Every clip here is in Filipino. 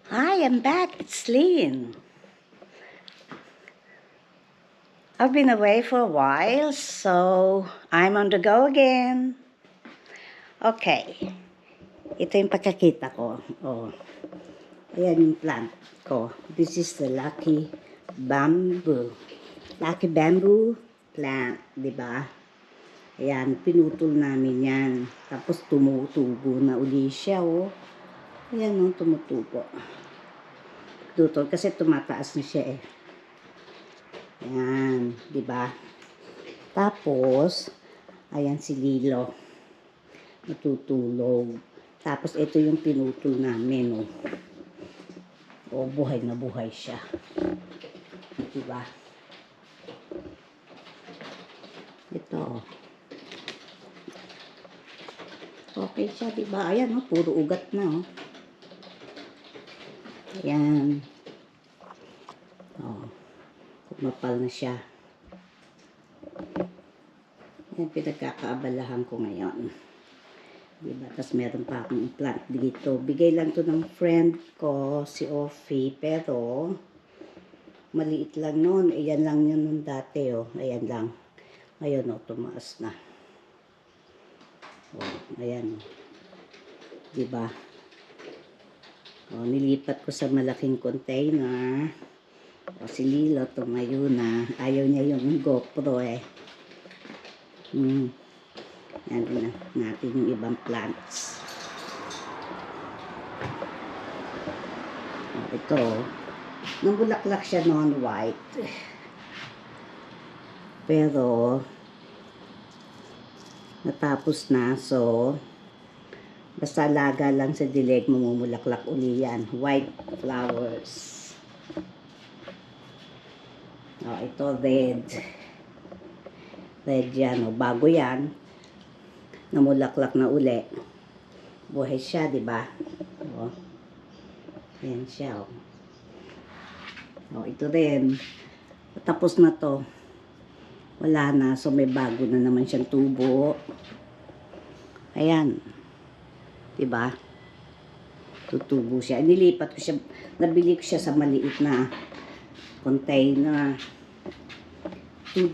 Hi, I'm back. It's Lynn. I've been away for a while, so I'm on the go again. Okay. Ito yung pagkakita ko. Oh. Ayan yung plant ko. This is the Lucky Bamboo. Lucky Bamboo plant, di ba? Ayan, pinutol namin yan. Tapos tumutubo na uli siya, oh. Ayan, oh, tumutubo. Tutol kasi tumataas na siya, eh. Ayan, di ba? Tapos, ayan si Lilo. Natutulog. Tapos, ito yung pinutol namin, oh. O, buhay na buhay siya. Di ba? Ito. Okay siya, di ba? Ayan, oh, puro ugat na, oh. Ayan. Oh. Kumapal na siya. Yan, pinagkakaabalahan ko ngayon. Diba? Tapos meron pa akong plant dito. Bigay lang to ng friend ko, si Offie. Pero, maliit lang nun. Ayan lang yun nun dati, oh. Ayan lang. Ngayon, oh, tumaas na. Oh, ayan, oh. Diba? Oh, nilipat ko sa malaking container. O, si Lilo, tumayo na. Ayaw niya yung GoPro, eh. Yan na natin yung ibang plants. O, ito. Nambulaklak siya noon white. Pero, natapos na. So, basta alaga lang sa dilig, mamumulaklak uli yan. White flowers. Oh, ito red. Red yan, oh. Bago yan. Namulaklak na uli. Buhay siya, di ba? Oh. Ayan siya, oh. Oh, ito rin. Tapos na to. Wala na. So, may bago na naman siyang tubo. Ayan. Di ba? Tutubo siya. Nilipat ko siya. Nabili ko siya sa maliit na container. $2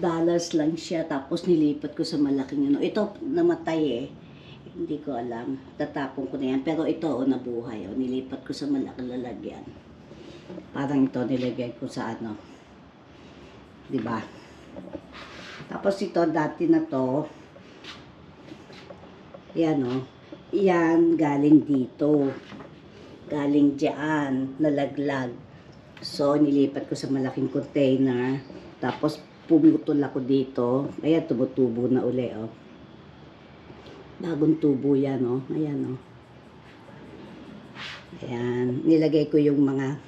lang siya. Tapos nilipat ko sa malaking ano. Ito namatay, eh. Hindi ko alam. Tatapon ko na yan. Pero ito, oh, nabuhay. Oh. Nilipat ko sa malaking lalagyan. Parang ito nilagay ko sa ano. Diba? Tapos ito, dati na to. Yan, oh. Yan, galing dito. Galing diyan. Nalaglag. So, nilipat ko sa malaking container. Tapos, pumutol ako dito. Ayan, tumutubo na uli, oh. Bagong tubo yan, oh. Ayan, oh. Ayan. Nilagay ko yung mga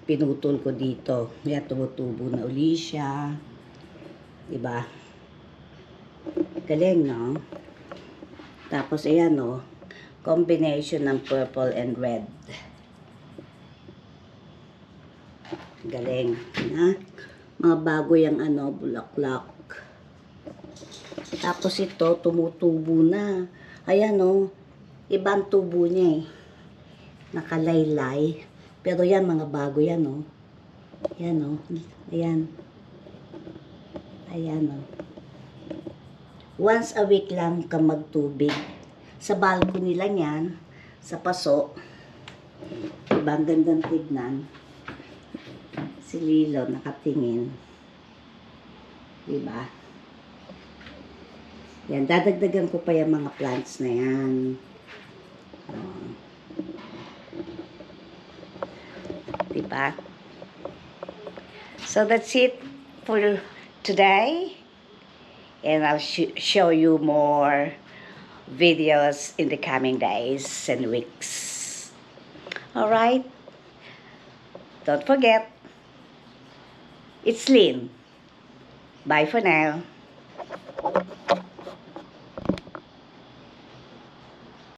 pinutol ko dito. Ayan, tumutubo na uli siya. Diba? Galing, no? Tapos, ayan, oh. Combination ng purple and red. Galing, ha? Mga bago yung ano, bulaklak. Tapos ito, tumutubo na. Ayan, oh. Ibang tubo niya, eh. Nakalaylay. Pero yan, mga bago yan, oh. Ayan, oh. Ayan. Ayan, oh. Once a week lang ka magtubig. Sa balcony lang yan. Sa paso. Diba, ang gandang tignan. Si Lilo nakatingin. Diba? Yan, dadagdagan ko pa yung mga plants na yan. Diba? So that's it for today. And I'll show you more videos in the coming days and weeks. Alright? Don't forget, it's Lynn. Bye for now.